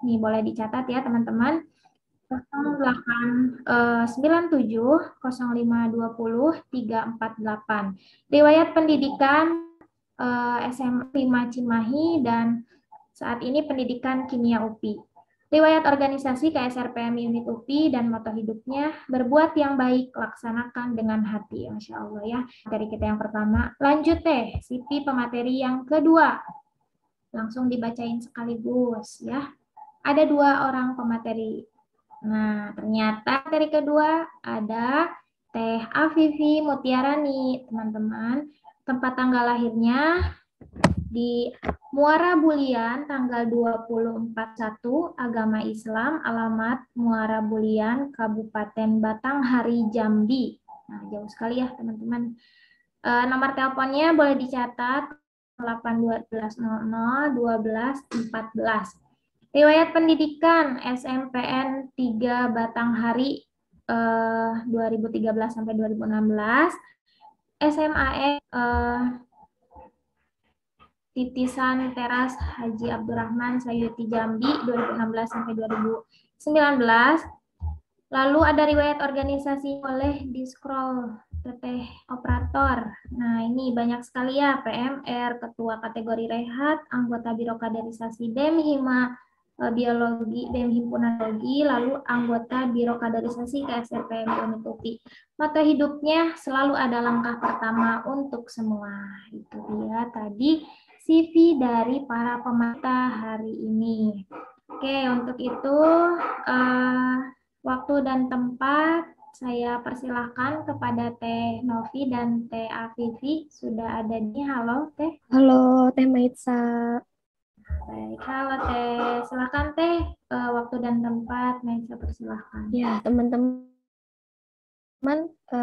Nih boleh dicatat ya teman-teman. 089705203448. Riwayat pendidikan SMA 5 Cimahi dan saat ini pendidikan kimia UPI. Riwayat organisasi KSRPM unit UPI dan moto hidupnya berbuat yang baik, laksanakan dengan hati. Masya Allah ya. Dari kita yang pertama. Lanjut teh, Siti pemateri yang kedua. Langsung dibacain sekaligus ya. Ada dua orang pemateri. Nah, ternyata materi kedua ada Teh Afifi Mutiarani, teman-teman. Tempat tanggal lahirnya di Muara Bulian tanggal 24/1, agama Islam, alamat Muara Bulian, Kabupaten Batanghari, Jambi. Nah, jauh sekali ya teman-teman. Nomor teleponnya boleh dicatat 81200 12 14. Riwayat pendidikan SMPN 3 Batanghari 2013 sampai 2016. SMAE Titisan Teras Haji Abdurrahman Sayuti Jambi 2016 sampai 2019. Lalu ada riwayat organisasi, boleh di scroll teteh operator. Nah, ini banyak sekali ya, PMR, ketua kategori rehat, anggota biro kaderisasi BEM Hima biologi, BEM himpunanologi, lalu anggota biro kaderisasi KSRPM Unit UPI. Mata hidupnya selalu ada langkah pertama untuk semua. Itu dia tadi CV dari para pemata hari ini. Oke, untuk itu waktu dan tempat saya persilahkan kepada Teh Novi dan Teh Afifi. Sudah ada di halo Teh. Halo, Teh Maitza. Baik, halo Teh. Silakan Teh, waktu dan tempat saya persilahkan. Ya, teman-teman,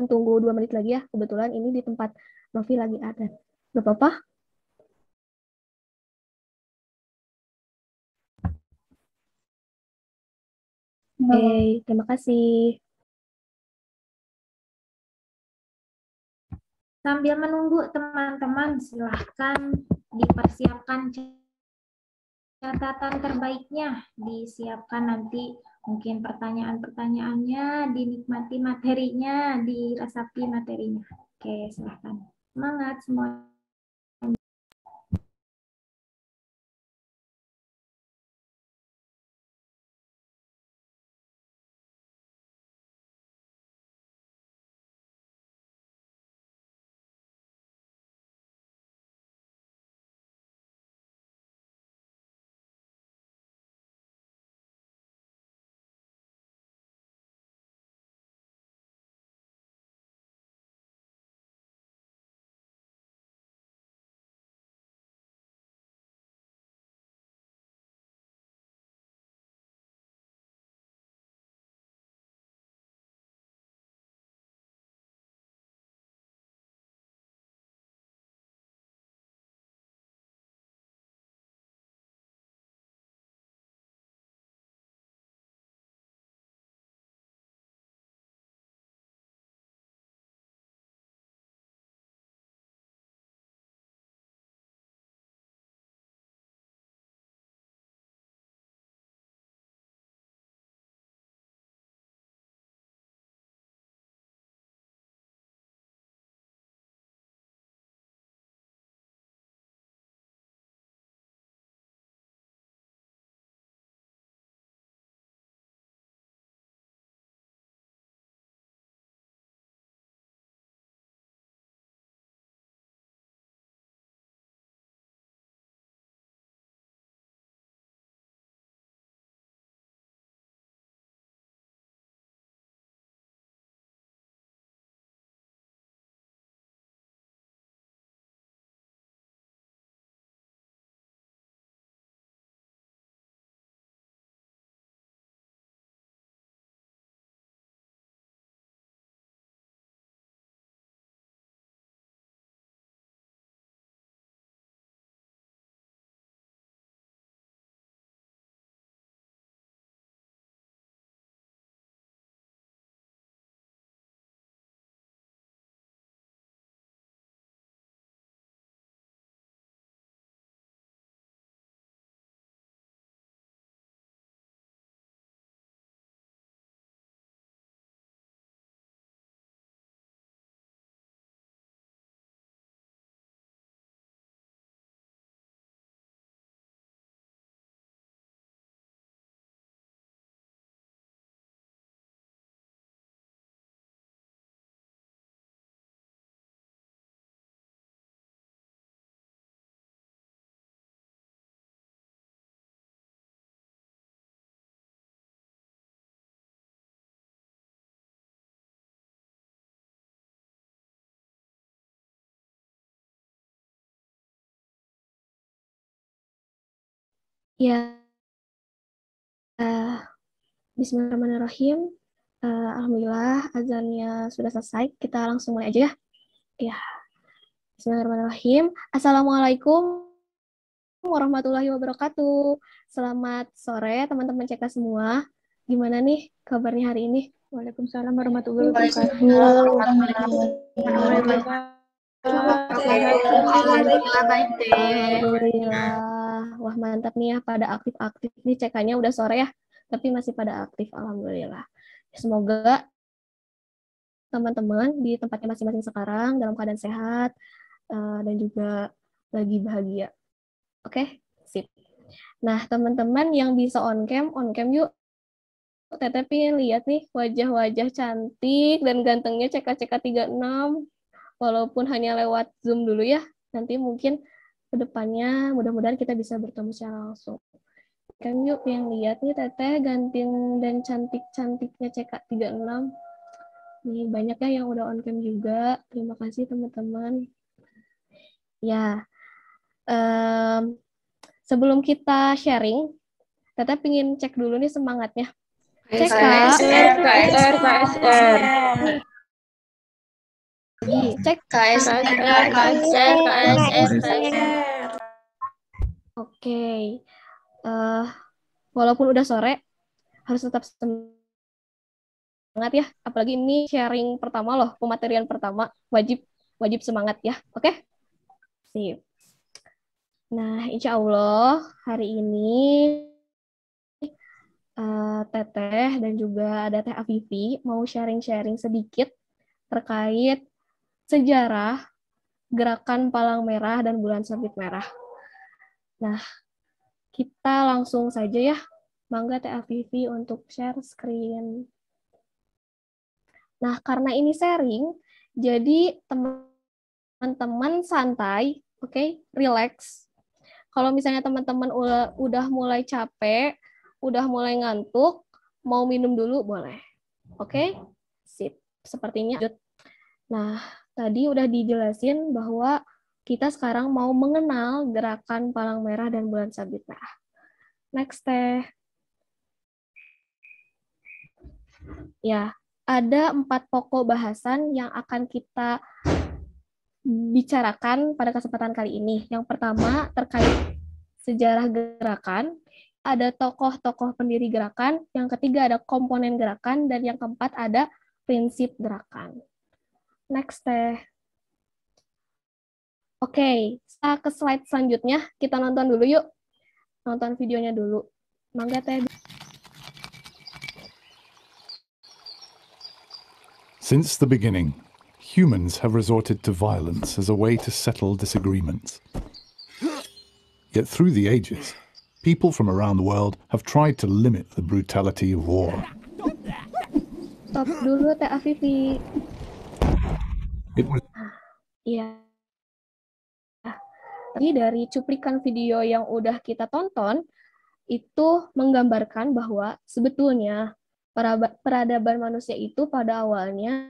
tunggu 2 menit lagi ya. Kebetulan ini di tempat Novi lagi ada. Gak apa-apa? Oke, terima kasih. Sambil menunggu teman-teman, silahkan dipersiapkan catatan terbaiknya, disiapkan nanti mungkin pertanyaan-pertanyaannya, dinikmati materinya, dirasapi materinya. Oke, silahkan. Semangat semua. Ya, bismillahirrahmanirrahim. Alhamdulillah azannya sudah selesai. Kita langsung mulai aja ya. Ya, bismillahirrahmanirrahim. Assalamualaikum warahmatullahi wabarakatuh. Selamat sore teman-teman CK semua. Gimana nih kabarnya hari ini? Waalaikumsalam warahmatullahi wabarakatuh. Alhamdulillah. Wah, mantap nih ya, pada aktif-aktif nih. CK-nya udah sore ya, tapi masih pada aktif. Alhamdulillah. Semoga teman-teman di tempatnya masing-masing sekarang dalam keadaan sehat dan juga lagi bahagia. Oke, sip. Nah, teman-teman yang bisa on cam yuk. Teteh pengen lihat nih wajah-wajah cantik dan gantengnya CK36, walaupun hanya lewat Zoom dulu ya. Nanti mungkin ke depannya mudah-mudahan kita bisa bertemu secara langsung. Kan yuk yang lihat nih Teteh ganteng dan cantik-cantiknya CK36. Nih banyak ya yang udah on cam juga. Terima kasih teman-teman. Ya, sebelum kita sharing, Teteh pengen cek dulu nih semangatnya. CK. Cek KSR. Oke. Walaupun udah sore, harus tetap semangat ya. Apalagi ini sharing pertama loh, pematerian pertama. Wajib semangat ya. Oke? Sip. Nah, insya Allah hari ini Teteh dan juga ada Teh Afifi mau sharing-sharing sedikit terkait sejarah gerakan Palang Merah dan Bulan Sabit Merah. Nah, kita langsung saja ya. Mangga Teh Afifi untuk share screen. Nah, karena ini sharing, jadi teman-teman santai, oke, relax. Kalau misalnya teman-teman udah mulai capek, udah mulai ngantuk, mau minum dulu boleh. Oke? Sip. Sepertinya. Nah, tadi udah dijelasin bahwa kita sekarang mau mengenal gerakan Palang Merah dan Bulan Sabit Merah. Next, Teh. Ya, ada 4 pokok bahasan yang akan kita bicarakan pada kesempatan kali ini. Yang pertama terkait sejarah gerakan, ada tokoh-tokoh pendiri gerakan, yang ketiga ada komponen gerakan, dan yang keempat ada prinsip gerakan. Next, Teh. Oke, kita ke slide selanjutnya. Kita nonton dulu yuk. Nonton videonya dulu. Mangga, Teh. Since the beginning, humans have resorted to violence as a way to settle disagreements. Yet through the ages, people from around the world have tried to limit the brutality of war. Stop dulu, Teh Afifi. Iya. Tadi dari cuplikan video yang udah kita tonton, itu menggambarkan bahwa sebetulnya peradaban manusia itu pada awalnya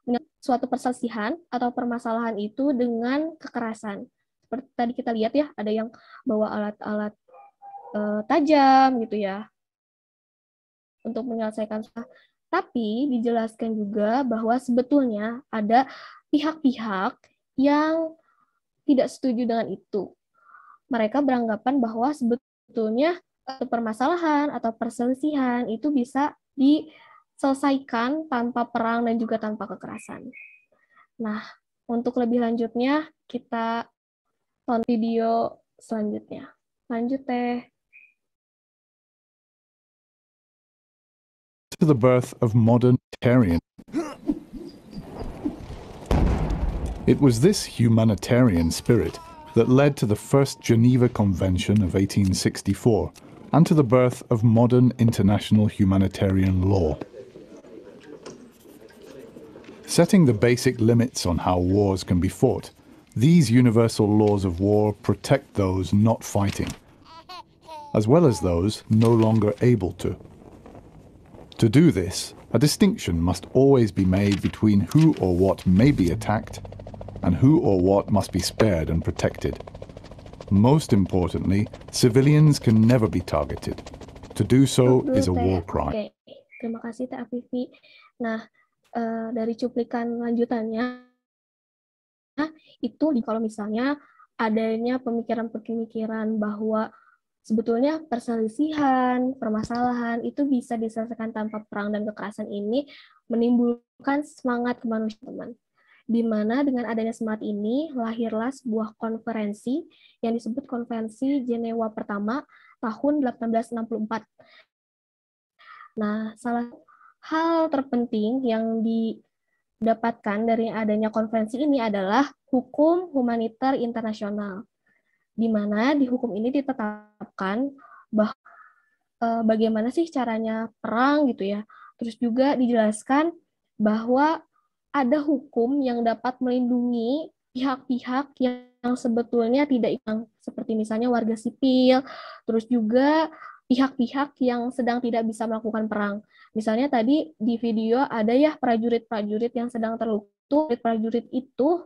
dengan suatu perselisihan atau permasalahan itu dengan kekerasan. Seperti tadi kita lihat ya, ada yang bawa alat-alat tajam gitu ya untuk menyelesaikan. Tapi dijelaskan juga bahwa sebetulnya ada pihak-pihak yang tidak setuju dengan itu. Mereka beranggapan bahwa sebetulnya permasalahan atau perselisihan itu bisa diselesaikan tanpa perang dan juga tanpa kekerasan. Nah, untuk lebih lanjutnya kita tonton video selanjutnya. Lanjut, Teh. To the birth of modern humanitarian. It was this humanitarian spirit that led to the first Geneva Convention of 1864 and to the birth of modern international humanitarian law. Setting the basic limits on how wars can be fought, these universal laws of war protect those not fighting, as well as those no longer able to. To do this, a distinction must always be made between who or what may be attacked and who or what must be spared and protected. Most importantly, civilians can never be targeted. To do so Dulu, is a Teh. war crime. Oke, terima kasih Teh Afifi. Nah, dari cuplikan lanjutannya, itu kalau misalnya adanya pemikiran-pemikiran bahwa sebetulnya perselisihan, permasalahan itu bisa diselesaikan tanpa perang dan kekerasan ini menimbulkan semangat kemanusiaan. Di mana dengan adanya semangat ini lahirlah sebuah konferensi yang disebut Konferensi Jenewa Pertama tahun 1864. Nah, salah hal terpenting yang didapatkan dari adanya konferensi ini adalah hukum humaniter internasional, di mana di hukum ini ditetapkan bahwa bagaimana sih caranya perang gitu ya. Terus juga dijelaskan bahwa ada hukum yang dapat melindungi pihak-pihak yang sebetulnya tidak ikut, seperti misalnya warga sipil, terus juga pihak-pihak yang sedang tidak bisa melakukan perang. Misalnya tadi di video ada ya prajurit-prajurit yang sedang terluka, prajurit itu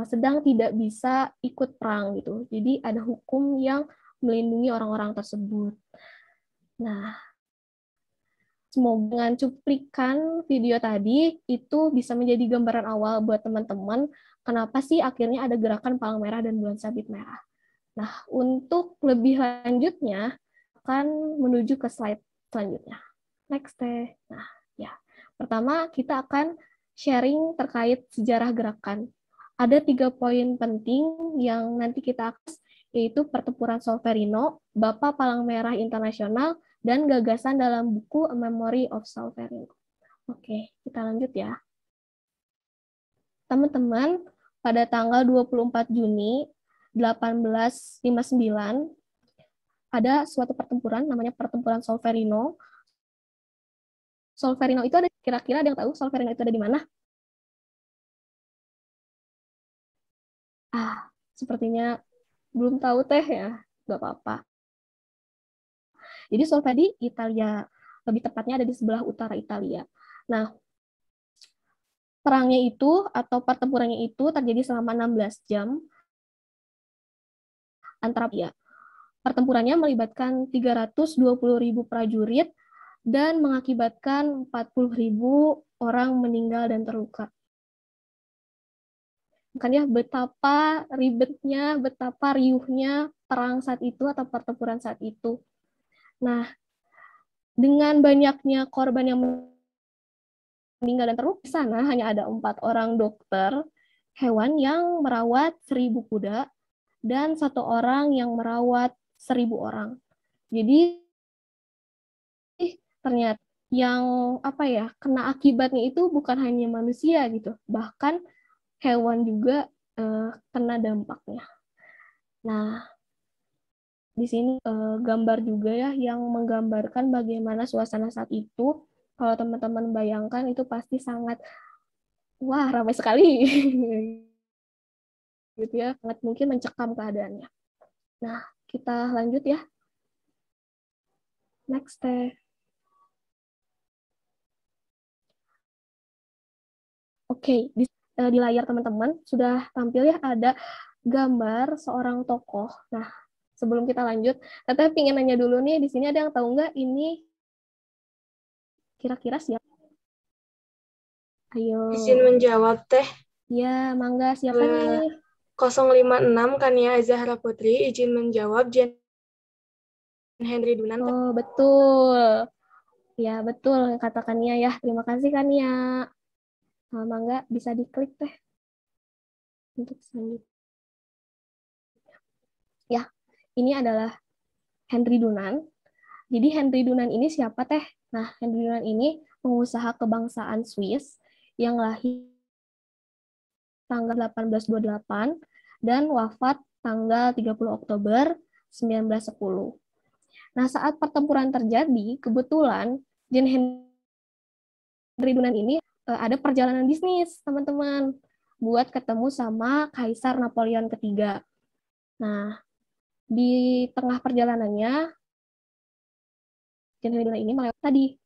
sedang tidak bisa ikut perang gitu. Jadi ada hukum yang melindungi orang-orang tersebut. Nah, semoga dengan cuplikan video tadi itu bisa menjadi gambaran awal buat teman-teman kenapa sih akhirnya ada gerakan Palang Merah dan Bulan Sabit Merah. Nah, untuk lebih lanjutnya akan menuju ke slide selanjutnya. Next deh. Nah, ya. Pertama kita akan sharing terkait sejarah gerakan. Ada 3 poin penting yang nanti kita akan, yaitu Pertempuran Solferino, Bapak Palang Merah Internasional, dan gagasan dalam buku A Memory of Solferino. Oke, kita lanjut ya. Teman-teman, pada tanggal 24 Juni 1859, ada suatu pertempuran namanya Pertempuran Solferino. Solferino itu ada, kira-kira ada yang tahu Solferino itu ada di mana? Sepertinya belum tahu Teh ya, nggak apa-apa. Jadi Solferino di Italia, lebih tepatnya ada di sebelah utara Italia. Nah, perangnya itu atau pertempurannya itu terjadi selama 16 jam antara ya. Pertempurannya melibatkan 320.000 prajurit dan mengakibatkan 40.000 orang meninggal dan terluka. Makanya betapa ribetnya, betapa riuhnya perang saat itu atau pertempuran saat itu. Nah, dengan banyaknya korban yang meninggal dan terluka, di sana hanya ada 4 orang dokter hewan yang merawat 1.000 kuda dan 1 orang yang merawat 1.000 orang. Jadi ternyata yang kena akibatnya itu bukan hanya manusia gitu, bahkan hewan juga kena dampaknya. Nah, di sini gambar juga ya yang menggambarkan bagaimana suasana saat itu. Kalau teman-teman bayangkan itu pasti sangat ramai sekali gitu ya, sangat mungkin mencekam keadaannya. Nah, kita lanjut ya. Next deh. Oke, di layar teman-teman sudah tampil ya ada gambar seorang tokoh. Nah, sebelum kita lanjut, Teteh pengen nanya dulu nih, di sini ada yang tahu nggak ini kira-kira siapa? Ayo. Izin menjawab Teh. Ya, mangga siapa nih? 056 Kania Zahra Putri, izin menjawab Jen Henry Dunan. Oh, betul. Ya, betul katakannya ya. Terima kasih Kania. Mangga bisa diklik Teh untuk selanjutnya. Ya, ini adalah Henry Dunan. Jadi Henry Dunan ini siapa Teh? Nah, Henry Dunan ini pengusaha kebangsaan Swiss yang lahir tanggal 1828 dan wafat tanggal 30 Oktober 1910. Nah, saat pertempuran terjadi, kebetulan Jen Henry Dunan ini ada perjalanan bisnis, teman-teman, buat ketemu sama Kaisar Napoleon III. Nah, di tengah perjalanannya, Jen Henry Dunan ini melewati tadi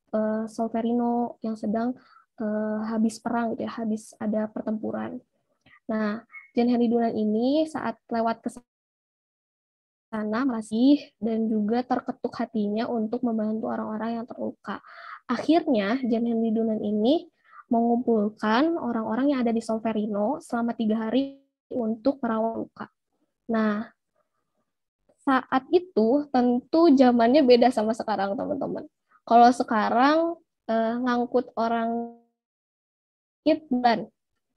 Solferino yang sedang habis perang gitu ya, habis ada pertempuran. Nah, Jan Henry Dunant ini saat lewat ke sana masih dan juga terketuk hatinya untuk membantu orang-orang yang terluka. Akhirnya Jan Henry Dunant ini mengumpulkan orang-orang yang ada di Solferino selama 3 hari untuk merawat luka. Nah, saat itu tentu zamannya beda sama sekarang, teman-teman. Kalau sekarang ngangkut orang sakit bulan,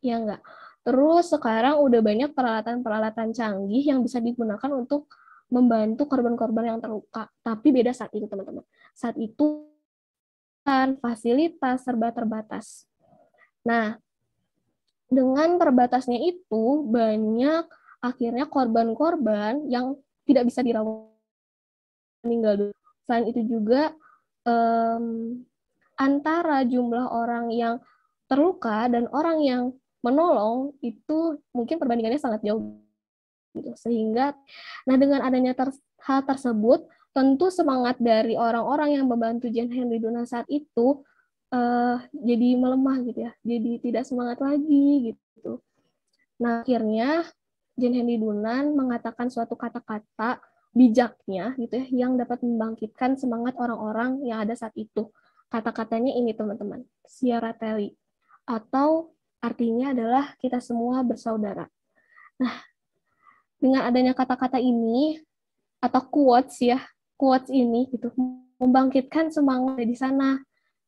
ya enggak. Terus sekarang udah banyak peralatan-peralatan canggih yang bisa digunakan untuk membantu korban-korban yang terluka. Tapi beda saat itu, teman-teman. Saat itu kan fasilitas serba terbatas. Nah, dengan terbatasnya itu banyak akhirnya korban-korban yang tidak bisa dirawat meninggal dulu. Selain itu juga antara jumlah orang yang terluka dan orang yang menolong itu mungkin perbandingannya sangat jauh gitu. Sehingga dengan adanya hal tersebut tentu semangat dari orang-orang yang membantu Jan Henry Dunant saat itu jadi melemah gitu ya. Jadi tidak semangat lagi gitu. Nah, akhirnya Jan Henry Dunant mengatakan suatu kata-kata bijaknya gitu ya yang dapat membangkitkan semangat orang-orang yang ada saat itu. Kata-katanya ini, teman-teman, Sierra Teli, atau artinya adalah kita semua bersaudara. Nah, dengan adanya kata-kata ini atau quotes ini gitu membangkitkan semangat di sana.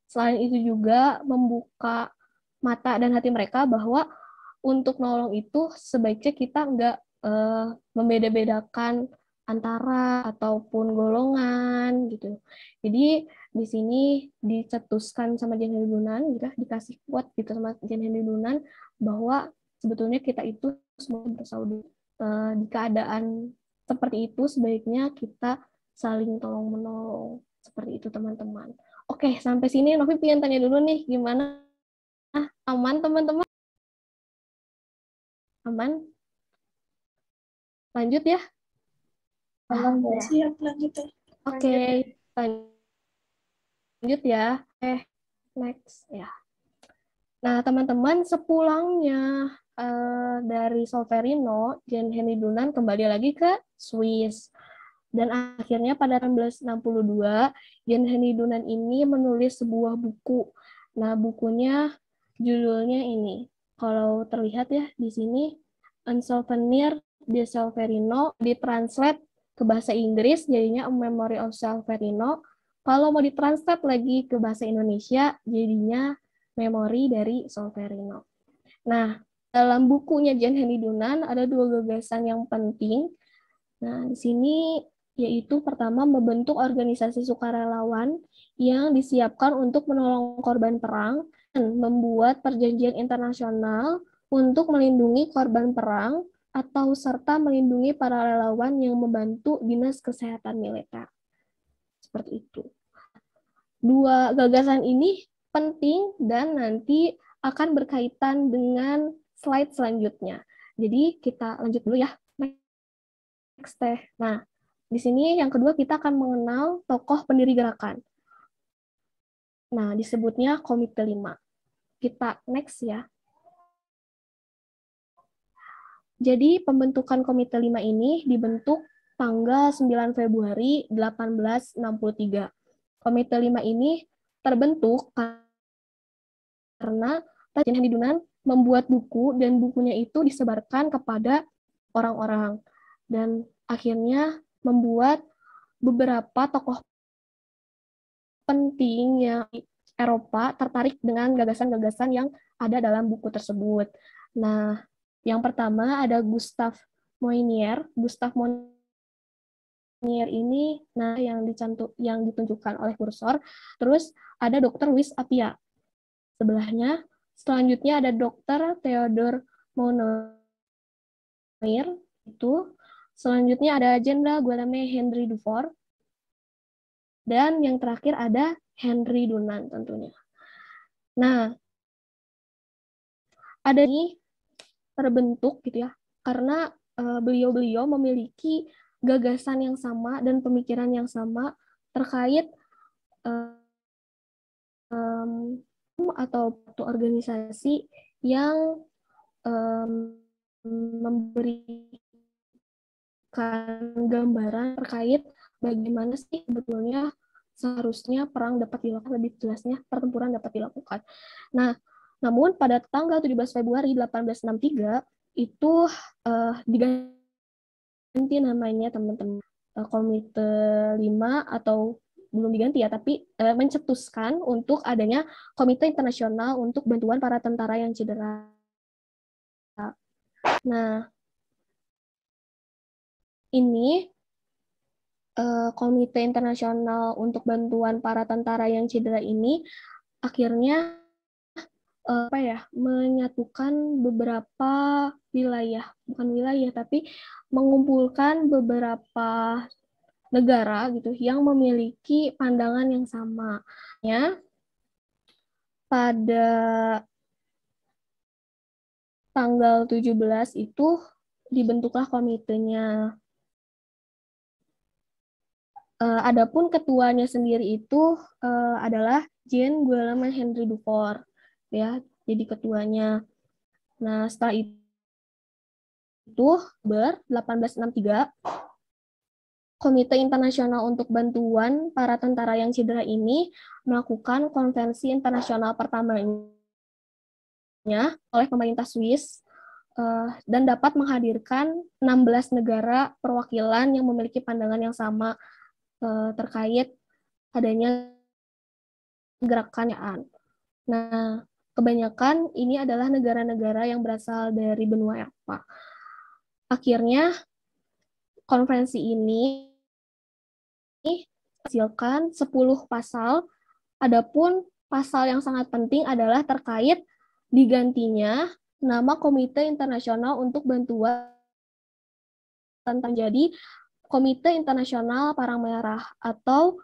Selain itu juga membuka mata dan hati mereka bahwa untuk nolong itu sebaiknya kita nggak membeda-bedakan antara ataupun golongan gitu. Jadi di sini dicetuskan sama Jan Henry Dunant, gitu, dikasih quote gitu sama Jan Henry Dunant bahwa sebetulnya kita itu semua bersaudara. Di keadaan seperti itu sebaiknya kita saling tolong-menolong. Seperti itu, teman-teman. Oke, sampai sini Novi pengen tanya dulu nih, gimana? Aman, teman-teman? Aman? Lanjut ya? Siap, lanjut ya. Oke, lanjut ya. Next ya. Nah, teman-teman, sepulangnya dari Solferino, Jan Henry Dunant kembali lagi ke Swiss. Dan akhirnya pada tahun 1962, Jan Henry Dunant ini menulis sebuah buku. Nah, bukunya judulnya ini. Kalau terlihat ya di sini, Un Souvenir de Solferino, ditranslate ke bahasa Inggris jadinya A Memory of Solferino. Kalau mau ditranslate lagi ke bahasa Indonesia jadinya Memori dari Solferino. Nah, dalam bukunya Jan Henry Dunant ada 2 gagasan yang penting. Nah, di sini yaitu pertama membentuk organisasi sukarelawan yang disiapkan untuk menolong korban perang dan membuat perjanjian internasional untuk melindungi korban perang atau serta melindungi para relawan yang membantu dinas kesehatan militer. Seperti itu. 2 gagasan ini penting dan nanti akan berkaitan dengan slide selanjutnya. Jadi kita lanjut dulu ya. Next teh. Nah, di sini yang kedua kita akan mengenal tokoh pendiri gerakan. Nah, disebutnya Komite 5. Kita next ya. Jadi pembentukan Komite 5 ini dibentuk tanggal 9 Februari 1863. Komite 5 ini terbentuk karena Jan Henry Dunant membuat buku dan bukunya itu disebarkan kepada orang-orang dan akhirnya membuat beberapa tokoh penting yang Eropa tertarik dengan gagasan-gagasan yang ada dalam buku tersebut. Nah, yang pertama ada Gustave Moynier. Gustave Moynier ini yang ditunjukkan oleh kursor. Terus ada Dr. Louis Appia. Sebelahnya, selanjutnya ada Dr. Theodore Monod itu. Selanjutnya ada Jenderal Guillaume Henry Dufour. Dan yang terakhir ada Henry Dunant tentunya. Nah, ada ini terbentuk gitu ya, karena beliau-beliau memiliki gagasan yang sama dan pemikiran yang sama terkait atau organisasi yang memberikan gambaran terkait bagaimana sih sebetulnya seharusnya perang dapat dilakukan, lebih jelasnya pertempuran dapat dilakukan. Nah, namun pada tanggal 17 Februari 1863 itu diganti namanya teman-teman, Komite 5, atau belum diganti ya, tapi mencetuskan untuk adanya Komite Internasional untuk Bantuan Para Tentara yang Cedera. Nah, ini Komite Internasional untuk Bantuan Para Tentara yang Cedera ini akhirnya menyatukan beberapa wilayah, bukan wilayah, tapi mengumpulkan beberapa negara gitu yang memiliki pandangan yang sama. Ya, pada tanggal 17 itu dibentuklah komitenya. Adapun ketuanya sendiri itu adalah Jean Guillaume Henry Dufour, ya, jadi ketuanya. Nah, setelah itu 1863 Komite Internasional untuk Bantuan Para Tentara yang Cedera ini melakukan konvensi internasional pertamanya oleh pemerintah Swiss dan dapat menghadirkan 16 negara perwakilan yang memiliki pandangan yang sama terkait adanya gerakan. Nah, kebanyakan ini adalah negara-negara yang berasal dari benua Eropa. Akhirnya, konferensi ini menghasilkan 10 pasal. Adapun pasal yang sangat penting adalah terkait digantinya nama Komite Internasional untuk Bantuan menjadi Komite Internasional Parang Merah, atau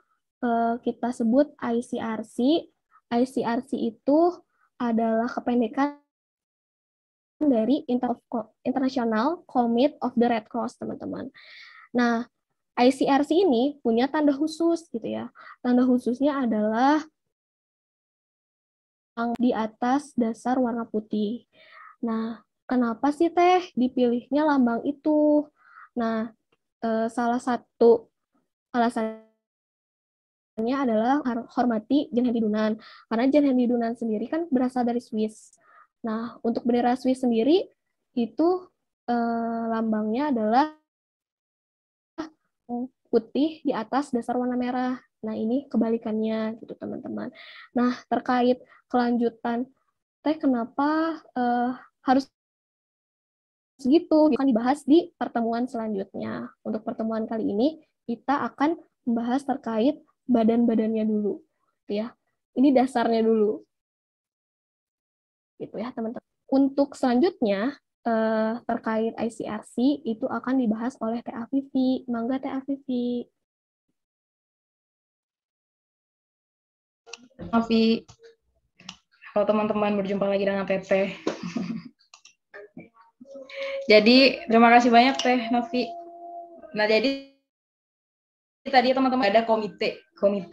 kita sebut ICRC. ICRC itu adalah kependekan dari International Committee of the Red Cross, teman-teman. Nah, ICRC ini punya tanda khusus gitu ya. Tanda khususnya adalah di atas dasar warna putih. Nah, kenapa sih Teh dipilihnya lambang itu? Nah, salah satu alasannya adalah hormati Jan Henry Dunant. Karena Jan Henry Dunant sendiri kan berasal dari Swiss. Nah, untuk bendera Swiss sendiri itu lambangnya adalah putih di atas dasar warna merah. Nah, ini kebalikannya gitu, teman-teman. Nah, terkait kelanjutan Teh kenapa harus segitu, akan dibahas di pertemuan selanjutnya. Untuk pertemuan kali ini kita akan membahas terkait badan-badannya dulu, gitu ya. Ini dasarnya dulu, gitu ya teman-teman. Untuk selanjutnya terkait ICRC itu akan dibahas oleh Teh Afifi. Mangga Teh Afifi. Afi, halo teman-teman, berjumpa lagi dengan Teteh. Jadi terima kasih banyak Teh Novi. Nah, jadi tadi teman-teman ada komite 5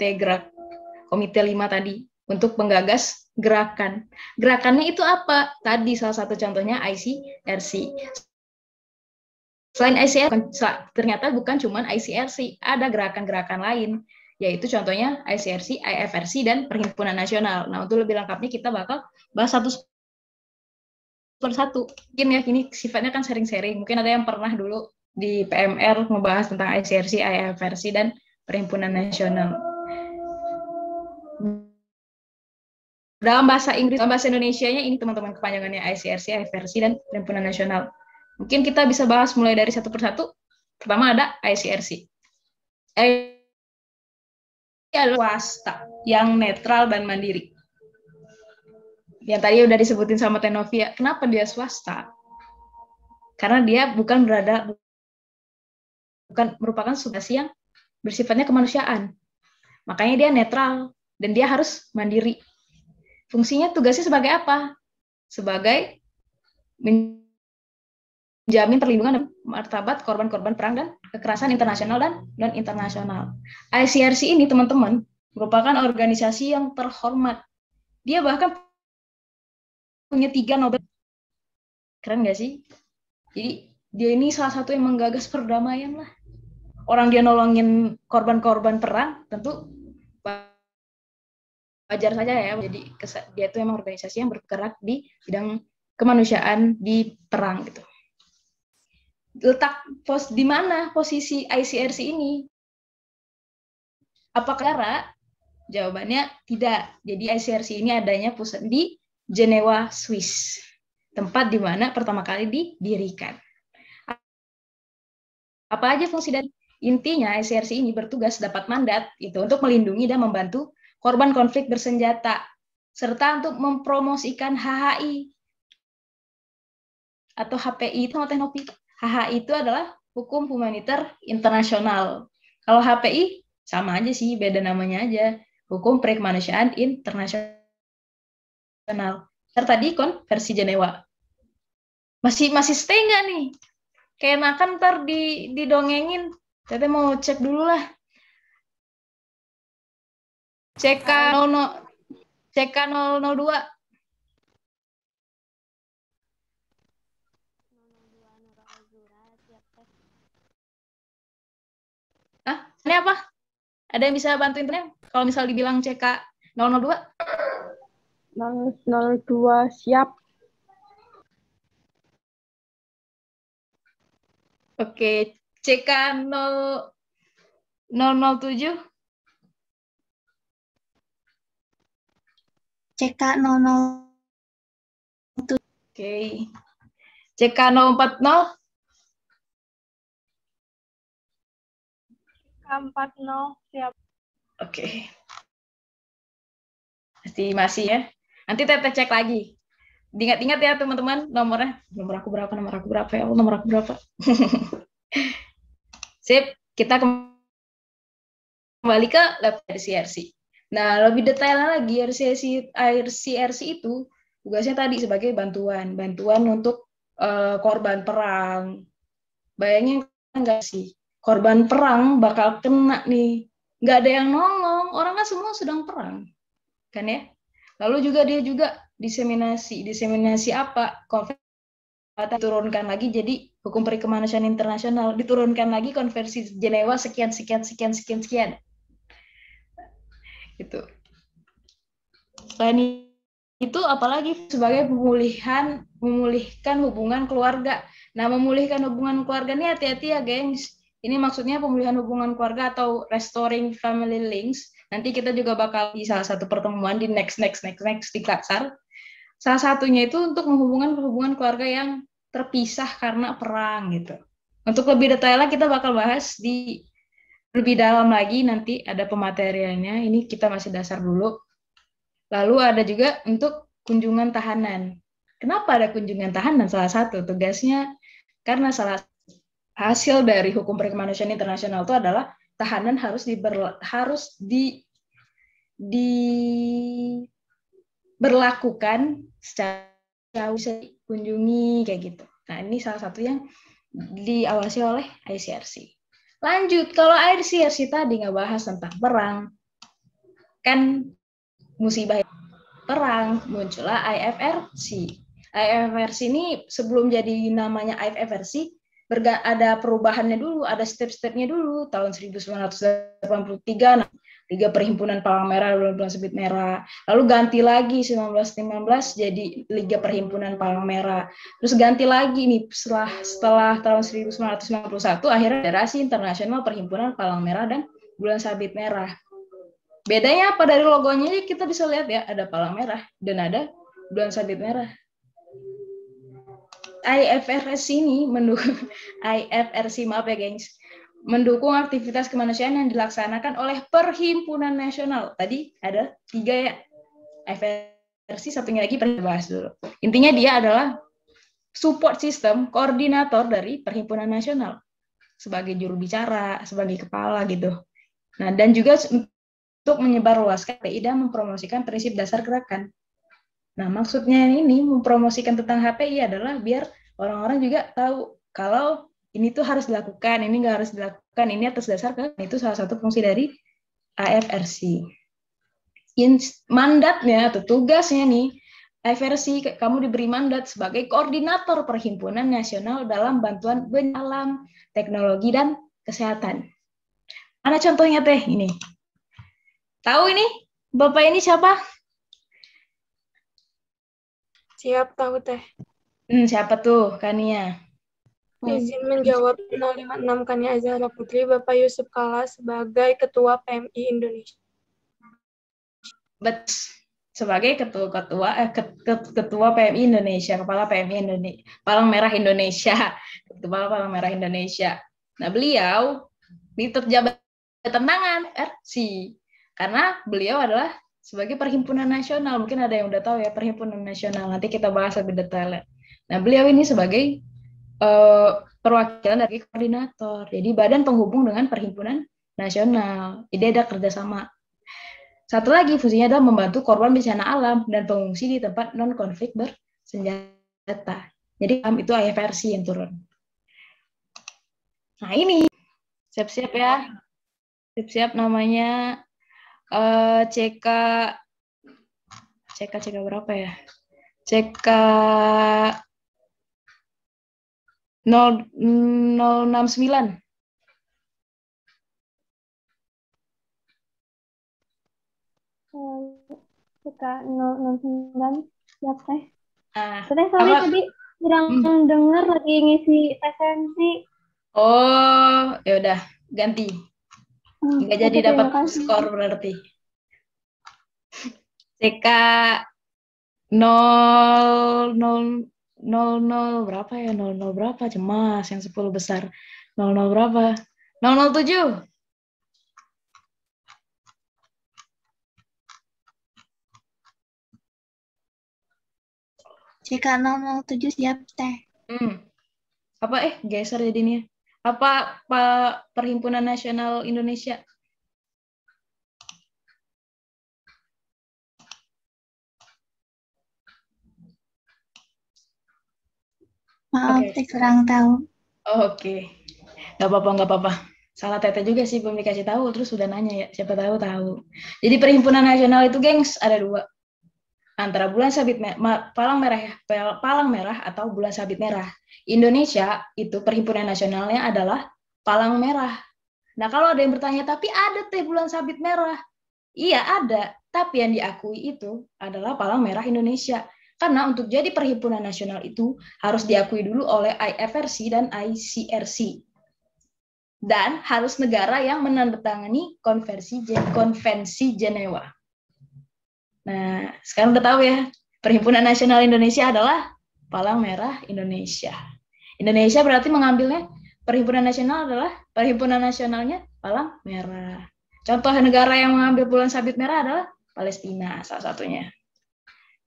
tadi untuk menggagas gerakan. Gerakannya itu apa? Tadi salah satu contohnya ICRC. Selain ICRC, ternyata bukan cuma ICRC, ada gerakan-gerakan lain, yaitu contohnya ICRC, IFRC, dan Perhimpunan Nasional. Nah, untuk lebih lengkapnya kita bakal bahas satu persatu. Mungkin ya, ini sifatnya kan sharing-sharing. Mungkin ada yang pernah dulu di PMR membahas tentang ICRC, IFRC, dan Perhimpunan Nasional. Dalam bahasa Inggris, dalam bahasa Indonesianya ini teman-teman kepanjangannya ICRC, IFRC, dan Perhimpunan Nasional. Mungkin kita bisa bahas mulai dari satu persatu. Pertama ada ICRC. Adalah swasta yang netral dan mandiri. Yang tadi udah disebutin sama Tenovia, kenapa dia swasta? Karena dia bukan merupakan substansi yang bersifatnya kemanusiaan. Makanya dia netral dan dia harus mandiri. Fungsinya, tugasnya sebagai apa? Sebagai menjamin perlindungan dan martabat korban-korban perang dan kekerasan internasional dan non-internasional. ICRC ini, teman-teman, merupakan organisasi yang terhormat. Dia bahkan punya 3 Nobel. Keren nggak sih? Jadi dia ini salah satu yang menggagas perdamaian lah. Orang dia nolongin korban-korban perang, tentu wajar saja ya. Jadi dia itu memang organisasi yang bergerak di bidang kemanusiaan di perang gitu. Letak di mana posisi ICRC ini? Apakah cara? Jawabannya tidak. Jadi ICRC ini adanya pusat di Jenewa, Swiss. Tempat di mana pertama kali didirikan. Apa aja fungsi dari intinya ICRC ini bertugas dapat mandat itu untuk melindungi dan membantu korban konflik bersenjata serta untuk mempromosikan HHI atau HPI itu teknologi. HHI itu adalah hukum humaniter internasional. Kalau HPI sama aja sih, beda namanya aja. Hukum perkemanusiaan internasional. Tadi konversi Jenewa. Masih stay nggak nih? Kayak enakan ntar didongengin. Teteh mau cek dulu lah. CK002. Ini apa? Ada yang bisa bantuin temen? Kalau misal dibilang CK002? 002 siap. Oke, CK007? CK007. Oke. CK040? CK40 siap. Oke. Masih ya. Nanti Teteh cek lagi. Diingat-ingat ya teman-teman nomornya. Nomor aku berapa ya Allah, nomor aku berapa. Sip, kita kembali ke lab ICRC. Nah, lebih detailnya lagi, ICRC itu tugasnya tadi sebagai bantuan untuk korban perang. Bayangin nggak sih, korban perang bakal kena nih, nggak ada yang nolong, orang kan semua sedang perang, kan ya? Lalu juga dia diseminasi apa? Diturunkan lagi jadi hukum perkemanusiaan internasional, diturunkan lagi konversi Jenewa sekian. Gitu. Selain itu apalagi sebagai memulihkan hubungan keluarga. Nah, memulihkan hubungan keluarga ini hati-hati ya, gengs. Ini maksudnya pemulihan hubungan keluarga atau restoring family links. Nanti kita juga bakal di salah satu pertemuan di next di Klatsar. Salah satunya itu untuk menghubungkan hubungan keluarga yang terpisah karena perang gitu. Untuk lebih detailnya kita bakal bahas di lebih dalam lagi, nanti ada pemateriannya. Ini kita masih dasar dulu. Lalu ada juga untuk kunjungan tahanan. Kenapa ada kunjungan tahanan? Salah satu tugasnya karena hasil dari hukum perkemanusiaan internasional itu adalah tahanan harus diberlakukan secara bisa dikunjungi kayak gitu. Nah, ini salah satu yang diawasi oleh ICRC. Lanjut, kalau ICRC tadi nggak bahas tentang perang, kan musibah perang, muncullah IFRC. IFRC ini sebelum jadi namanya IFRC, ada perubahannya dulu, ada step-stepnya dulu. Tahun 1983, Liga Perhimpunan Palang Merah, Bulan Sabit Merah. Lalu ganti lagi 1915 jadi Liga Perhimpunan Palang Merah. Terus ganti lagi nih setelah tahun 1991 akhirnya Federasi Internasional Perhimpunan Palang Merah dan Bulan Sabit Merah. Bedanya apa dari logonya? Kita bisa lihat ya, ada palang merah dan ada bulan sabit merah. IFRC ini mendukung aktivitas kemanusiaan yang dilaksanakan oleh Perhimpunan Nasional. Tadi ada 3 ya, IFRC, satunya lagi pernah bahas dulu. Intinya dia adalah support system, koordinator dari Perhimpunan Nasional sebagai juru bicara, sebagai kepala gitu. Nah, dan juga untuk menyebarluaskan HPI dan mempromosikan prinsip dasar gerakan. Nah, maksudnya ini mempromosikan tentang HPI adalah biar orang-orang juga tahu kalau ini tuh harus dilakukan, ini nggak harus dilakukan, ini atas dasar kan. Itu salah satu fungsi dari IFRC. Mandatnya atau tugasnya nih versi kamu diberi mandat sebagai koordinator Perhimpunan Nasional dalam bantuan bencana alam, teknologi, dan kesehatan. Mana contohnya teh ini? Tahu ini? Bapak ini siapa? Siap, tahu teh. Siapa tuh, Kania? Izin menjawab 056 Kania Azahra Putri, Bapak Yusuf Kala sebagai Ketua PMI Indonesia. Sebagai ketua PMI Indonesia, kepala PMI Indonesia, Palang Merah Indonesia, kepala Palang Merah Indonesia. Nah, beliau diterjabat tangan RC karena beliau adalah sebagai perhimpunan nasional. Mungkin ada yang udah tahu ya perhimpunan nasional. Nanti kita bahas lebih detail. Nah, beliau ini sebagai perwakilan dari koordinator. Jadi badan penghubung dengan perhimpunan nasional. Jadi ada kerjasama. Satu lagi fungsinya adalah membantu korban bencana alam dan pengungsi di tempat non-konflik bersenjata. Jadi itu versi yang turun. Nah ini, siap-siap ya. Siap-siap namanya CK berapa ya? CK 069. Suka 069 siap teh. Nah, Soalnya tadi kurang dengar lagi ngisi presensi. Oh, ya udah ganti. Nggak jadi dapat skor berarti. CK 00 berapa ya? 00 berapa? Cemas yang 10 besar. 00 berapa? 007. CK 007 siap teh. Apa geser jadinya? Apa Perhimpunan Nasional Indonesia? Maaf, teh kurang tahu. Oke. Nggak apa-apa. Salah Tete juga sih, belum dikasih tahu, terus udah nanya ya, siapa tahu. Jadi Perhimpunan Nasional itu, gengs, ada 2. Antara bulan sabit palang merah atau bulan sabit merah. Indonesia itu perhimpunan nasionalnya adalah palang merah. Nah, kalau ada yang bertanya, tapi ada teh bulan sabit merah. Iya ada, tapi yang diakui itu adalah palang merah Indonesia. Karena untuk jadi perhimpunan nasional itu harus diakui dulu oleh IFRC dan ICRC. Dan harus negara yang menandatangani konvensi Jenewa. Nah, sekarang udah tahu ya, Perhimpunan Nasional Indonesia adalah Palang Merah Indonesia. Indonesia berarti mengambilnya, Perhimpunan Nasional adalah Perhimpunan Nasionalnya Palang Merah. Contoh negara yang mengambil bulan sabit merah adalah Palestina, salah satunya.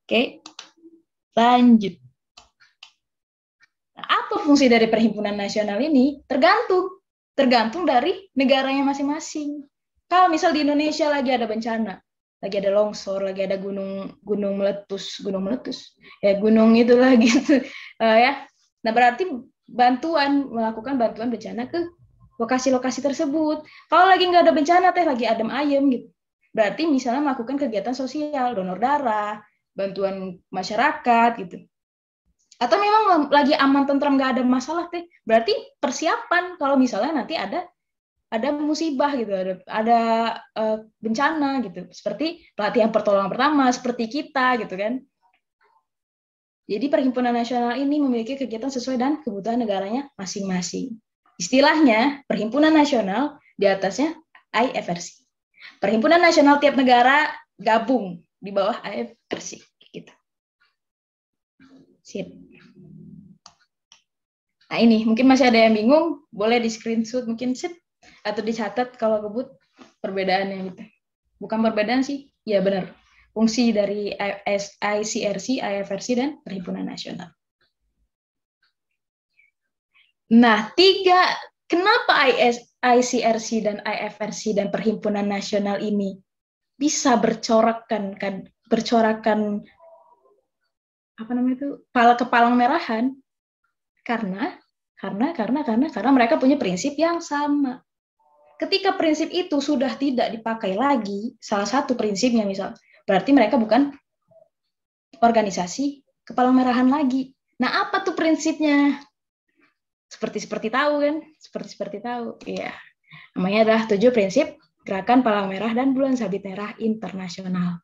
Oke, lanjut. Nah, apa fungsi dari Perhimpunan Nasional ini? Tergantung dari negaranya masing-masing. Kalau misal di Indonesia lagi ada bencana, lagi ada longsor, lagi ada gunung meletus, ya gunung itulah gitu, ya. Nah berarti melakukan bantuan bencana ke lokasi-lokasi tersebut. Kalau lagi nggak ada bencana teh, lagi adem ayem gitu, berarti misalnya melakukan kegiatan sosial, donor darah, bantuan masyarakat gitu. Atau memang lagi aman tentram nggak ada masalah teh, berarti persiapan kalau misalnya nanti ada musibah gitu, ada bencana gitu, seperti pelatihan pertolongan pertama seperti kita gitu kan. Jadi Perhimpunan Nasional ini memiliki kegiatan sesuai dengan kebutuhan negaranya masing-masing. Istilahnya Perhimpunan Nasional, di atasnya IFRC. Perhimpunan Nasional tiap negara gabung di bawah IFRC gitu. Sip. Nah ini mungkin masih ada yang bingung, boleh di screenshot mungkin atau dicatat kalau kebut perbedaannya gitu. Bukan perbedaan sih, ya benar. Fungsi dari ICRC, IFRC, dan Perhimpunan Nasional. Nah, kenapa ICRC dan IFRC dan Perhimpunan Nasional ini bisa bercorakan apa namanya itu kepalang merahan? Karena mereka punya prinsip yang sama. Ketika prinsip itu sudah tidak dipakai lagi, salah satu prinsipnya misal, berarti mereka bukan organisasi kepala merahan lagi. Nah, apa tuh prinsipnya? Seperti tahu kan? Seperti tahu. Iya. Namanya adalah 7 prinsip Gerakan Palang Merah dan Bulan Sabit Merah Internasional.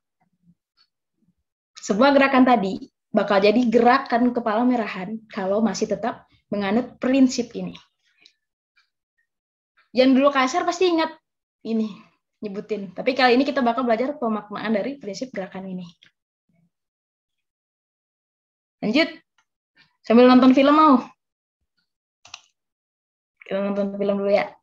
Sebuah gerakan tadi bakal jadi gerakan kepala merahan kalau masih tetap menganut prinsip ini. Yang dulu KSR pasti ingat ini, nyebutin. Tapi kali ini kita bakal belajar pemaknaan dari prinsip gerakan ini. Lanjut. Sambil nonton film mau? Kita nonton film dulu ya.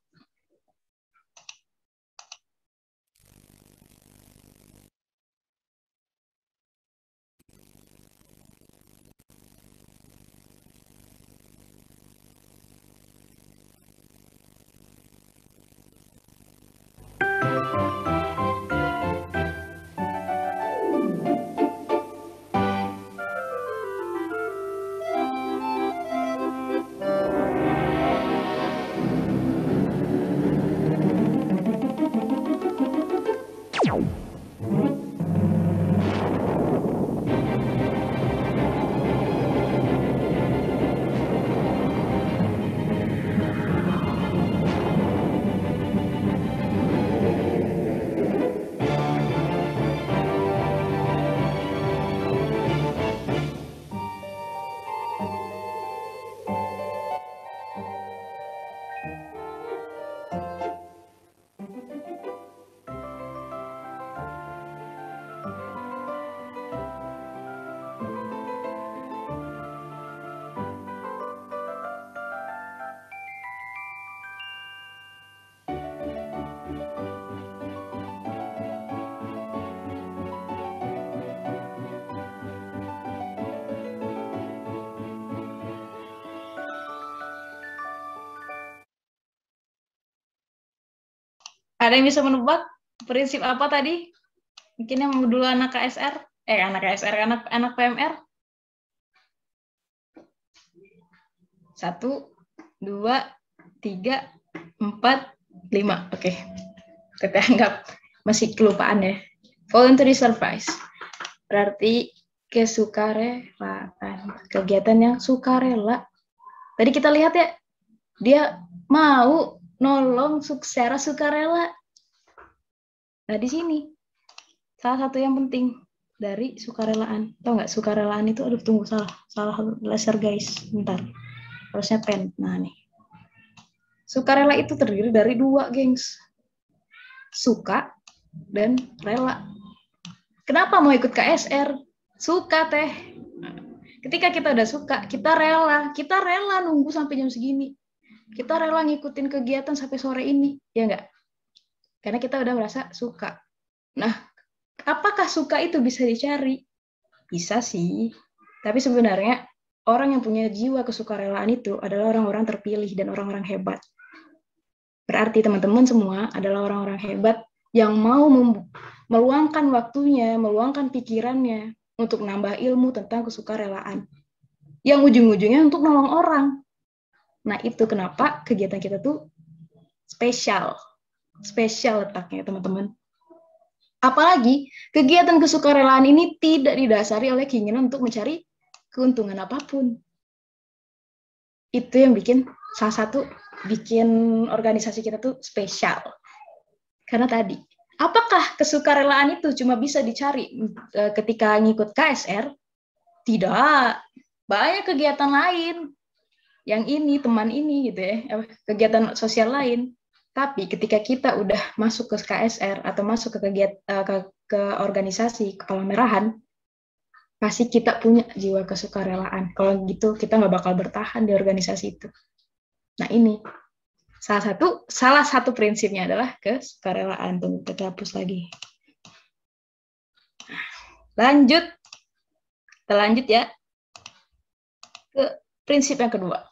Ada yang bisa menebak prinsip apa tadi? Mungkin yang dulu anak KSR, anak PMR. 1, 2, 3, 4, 5. Oke. Kita anggap masih kelupaan ya. Voluntary service. Berarti kesukarelaan. Kegiatan yang sukarela. Tadi kita lihat ya, dia mau nolong secara sukarela. Nah, di sini salah satu yang penting dari sukarelaan. Tahu nggak sukarelaan itu? Aduh, tunggu, salah laser guys. Bentar. Harusnya pen. Nah, nih. Sukarela itu terdiri dari 2, gengs. Suka dan rela. Kenapa mau ikut KSR? Suka, teh. Ketika kita udah suka, kita rela nunggu sampai jam segini. Kita rela ngikutin kegiatan sampai sore ini, ya nggak? Karena kita udah merasa suka. Nah, apakah suka itu bisa dicari? Bisa sih. Tapi sebenarnya orang yang punya jiwa kesukarelaan itu adalah orang-orang terpilih dan orang-orang hebat. Berarti teman-teman semua adalah orang-orang hebat yang mau meluangkan waktunya, meluangkan pikirannya untuk nambah ilmu tentang kesukarelaan. Yang ujung-ujungnya untuk nolong orang. Nah, itu kenapa kegiatan kita tuh spesial letaknya, teman-teman. Apalagi, kegiatan kesukarelaan ini tidak didasari oleh keinginan untuk mencari keuntungan apapun. Itu yang salah satu bikin organisasi kita tuh spesial. Karena tadi, apakah kesukarelaan itu cuma bisa dicari ketika ngikut KSR? Tidak. Banyak kegiatan lain. Yang ini, teman ini gitu ya, kegiatan sosial lain. Tapi ketika kita udah masuk ke KSR atau masuk ke ke organisasi kepala merahan, pasti kita punya jiwa kesukarelaan. Kalau gitu kita nggak bakal bertahan di organisasi itu. Nah, ini salah satu prinsipnya adalah kesukarelaan. Tunggu, kita hapus lagi. Kita lanjut ya ke prinsip yang kedua.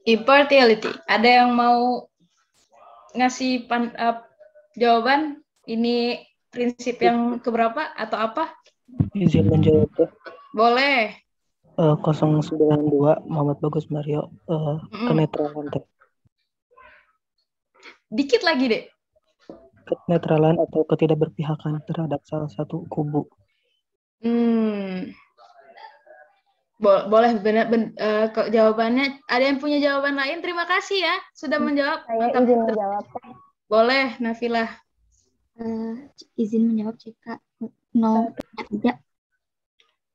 Impartiality. Ada yang mau ngasih jawaban? Ini prinsip yang keberapa atau apa? Izin menjawab ya. Boleh. 092 Muhammad Bagus Mario, kenetralan teh. Dikit lagi deh. Kenetralan atau ketidakberpihakan terhadap salah satu kubu. Boleh benar jawabannya. Ada yang punya jawaban lain? Terima kasih ya sudah menjawab. Saya izin menjawab. Boleh, Nafilah. Izin menjawab jika 0,3.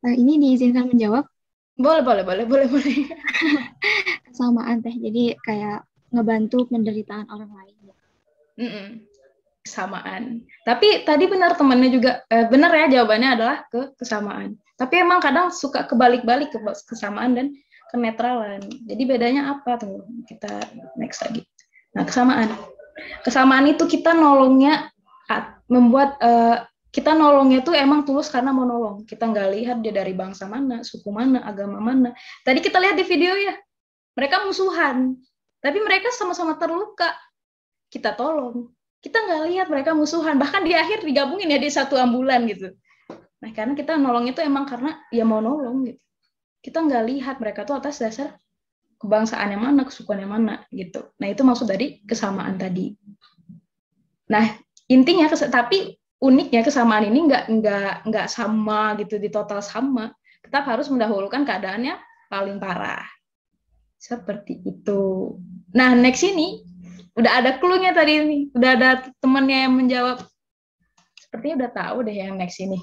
Ini diizinkan menjawab? Boleh. Kesamaan teh, jadi kayak ngebantu penderitaan orang lain. Kesamaan. Tapi tadi benar temannya juga, benar ya jawabannya adalah kesamaan. Tapi emang kadang suka kebalik-balik ke kesamaan dan kenetralan. Jadi bedanya apa tuh? Kita next lagi. Nah, kesamaan. Kesamaan itu kita nolongnya membuat kita nolongnya tuh emang tulus karena mau nolong. Kita nggak lihat dia dari bangsa mana, suku mana, agama mana. Tadi kita lihat di video ya, mereka musuhan, tapi mereka sama-sama terluka. Kita tolong. Kita nggak lihat mereka musuhan. Bahkan di akhir digabungin ya di satu ambulan gitu. Nah, karena kita nolong itu emang karena ya mau nolong gitu. Kita nggak lihat mereka tuh atas dasar kebangsaan yang mana, kesukuan yang mana gitu. Nah, itu maksud dari kesamaan tadi. Nah, intinya tapi uniknya kesamaan ini nggak sama gitu di total sama. Tetap harus mendahulukan keadaannya paling parah. Seperti itu. Nah, next ini udah ada clue-nya tadi ini. Udah ada temannya yang menjawab. Sepertinya udah tahu deh yang next ini.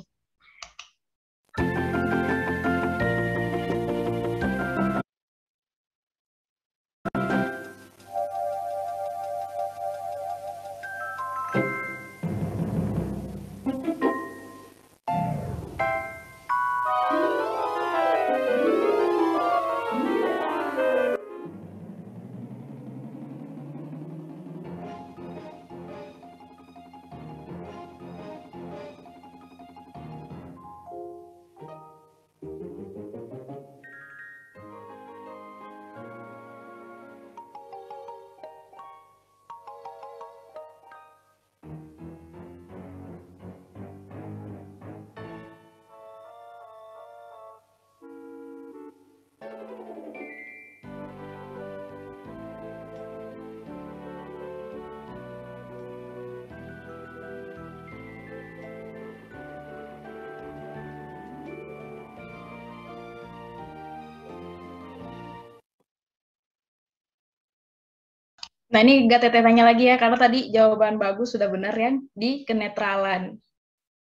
Nah, ini gak teteh tanya lagi ya, karena tadi jawaban bagus sudah benar ya, di kenetralan.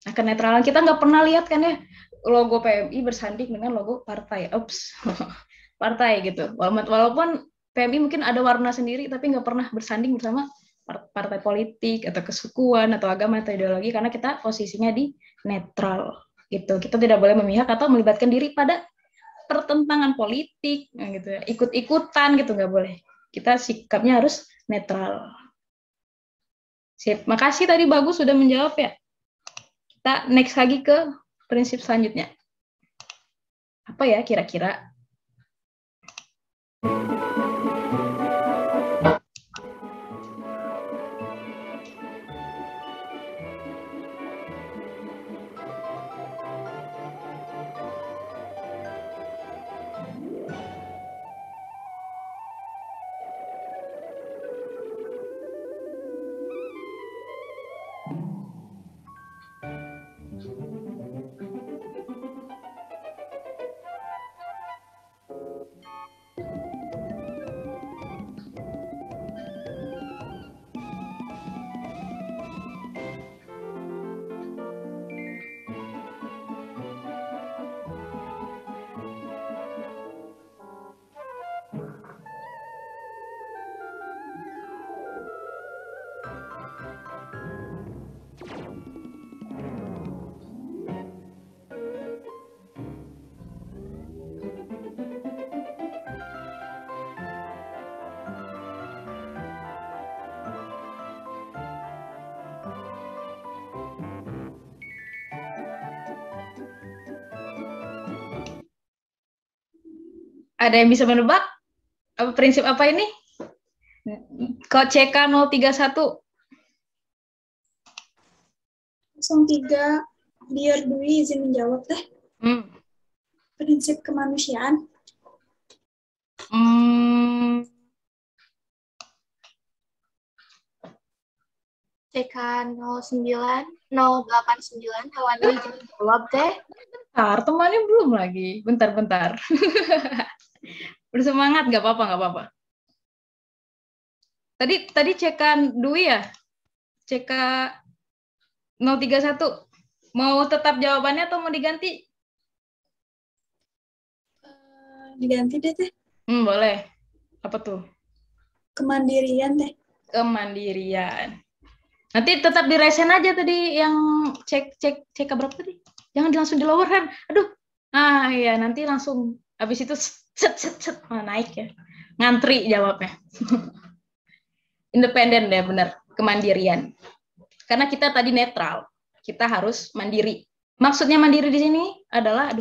Nah, kenetralan kita nggak pernah lihat kan ya, logo PMI bersanding dengan logo partai. Partai gitu. Walaupun PMI mungkin ada warna sendiri, tapi nggak pernah bersanding bersama partai politik, atau kesukuan, atau agama, atau ideologi, karena kita posisinya di netral. Gitu. Kita tidak boleh memihak atau melibatkan diri pada pertentangan politik, gitu ya. Ikut-ikutan gitu, nggak boleh. Kita sikapnya harus netral. Sip. Makasih tadi bagus sudah menjawab ya. Kita next lagi ke prinsip selanjutnya. Apa ya kira-kira? Ada yang bisa menebak? Apa prinsip apa ini? Kok CK 031? 03, biar Dwi izin menjawab teh. Prinsip kemanusiaan. CK 089 Hawani izin jawab teh. Bentar, temannya belum lagi. Bentar. Bersemangat, nggak apa-apa. Tadi CK Dwi ya? CK 031. Mau tetap jawabannya atau mau diganti? Diganti deh teh. Boleh. Apa tuh? Kemandirian teh. Kemandirian. Nanti tetap diresen aja tadi yang cek berapa tadi? Jangan langsung di lower hand. Aduh. Iya, nanti langsung habis itu set naik ya. Ngantri jawabnya. Independen deh, benar. Kemandirian. Karena kita tadi netral. Kita harus mandiri. Maksudnya mandiri di sini adalah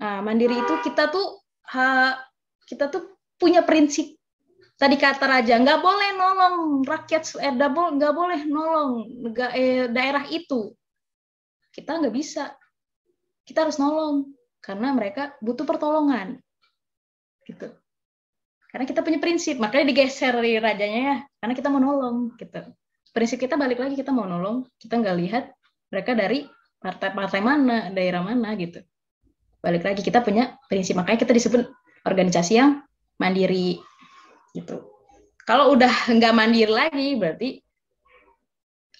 mandiri itu kita tuh punya prinsip. Tadi kata Raja, nggak boleh nolong rakyat, nggak boleh nolong daerah itu. Kita nggak bisa. Kita harus nolong karena mereka butuh pertolongan. Gitu. Karena kita punya prinsip, makanya digeser di rajanya ya, karena kita mau nolong. Gitu. Prinsip kita balik lagi, kita mau nolong, kita nggak lihat mereka dari partai mana, daerah mana gitu. Balik lagi kita punya prinsip, makanya kita disebut organisasi yang mandiri. Gitu. Kalau udah nggak mandiri lagi, berarti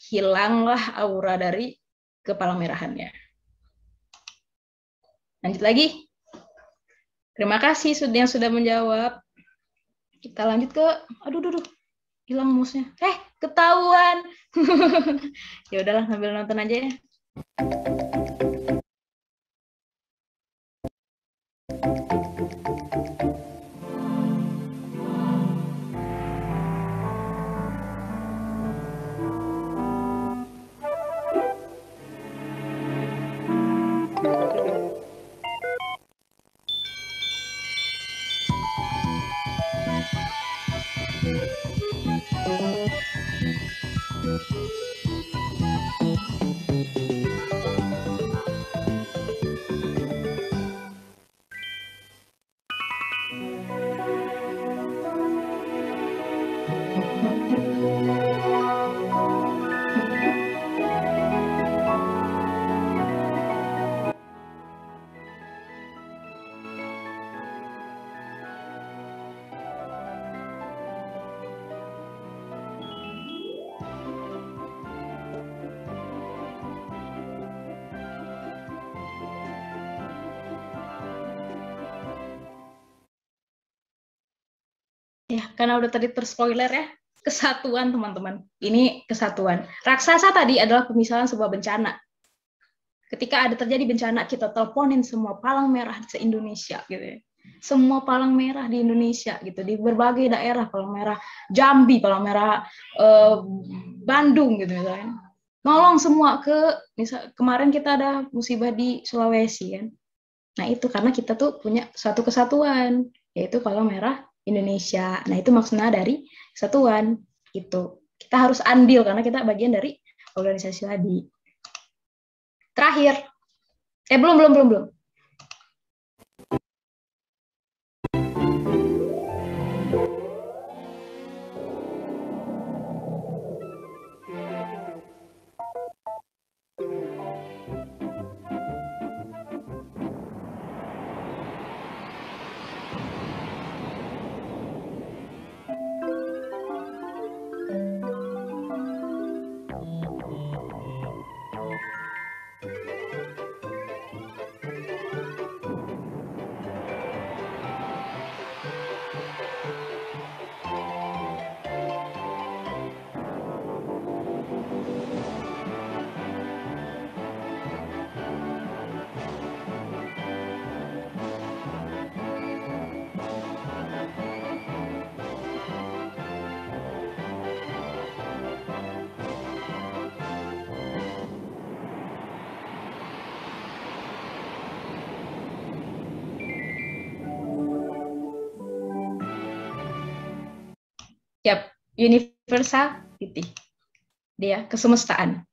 hilanglah aura dari kepala merahannya. Lanjut lagi. Terima kasih yang sudah menjawab. Kita lanjut ke, aduh, hilang mouse-nya. Ketahuan. Ya udahlah, sambil nonton aja ya. Ya, karena udah tadi terspoiler ya, kesatuan teman-teman. Ini kesatuan. Raksasa tadi adalah pemisahan sebuah bencana. Ketika ada terjadi bencana, kita teleponin semua palang merah se-Indonesia gitu ya. Semua palang merah di Indonesia gitu, di berbagai daerah, palang merah Jambi, palang merah Bandung gitu misalnya. Nolong semua kemarin kita ada musibah di Sulawesi kan. Nah, itu karena kita tuh punya suatu kesatuan, yaitu palang merah Indonesia. Nah, itu maksudnya dari kesatuan. Itu. Kita harus andil karena kita bagian dari organisasi tadi. Terakhir. Belum. Yap, universality. Dia kesemestaan.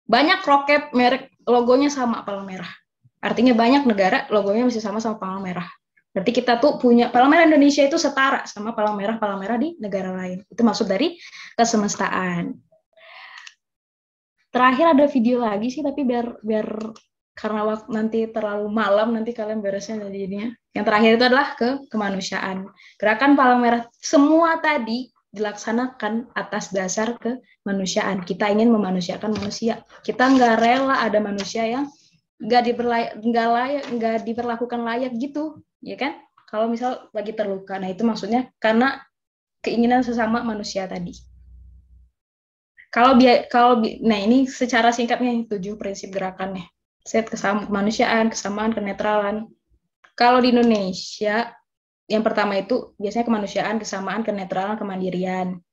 Banyak roket merek logonya sama palang merah. Artinya banyak negara logonya masih sama palang merah. Berarti kita tuh punya palang merah Indonesia itu setara sama palang merah di negara lain. Itu maksud dari kesemestaan. Terakhir ada video lagi sih, tapi biar karena waktu nanti terlalu malam, nanti kalian beresnya jadinya. Yang terakhir itu adalah kemanusiaan. Gerakan palang merah semua tadi dilaksanakan atas dasar kemanusiaan. Kita ingin memanusiakan manusia. Kita nggak rela ada manusia yang nggak diperlakukan layak gitu, ya kan? Kalau misal lagi terluka, nah itu maksudnya karena keinginan sesama manusia tadi. Nah ini secara singkatnya 7 prinsip gerakannya. Set kemanusiaan, kesamaan, kenetralan. Kalau di Indonesia, yang pertama itu biasanya kemanusiaan, kesamaan, kenetralan, kemandirian.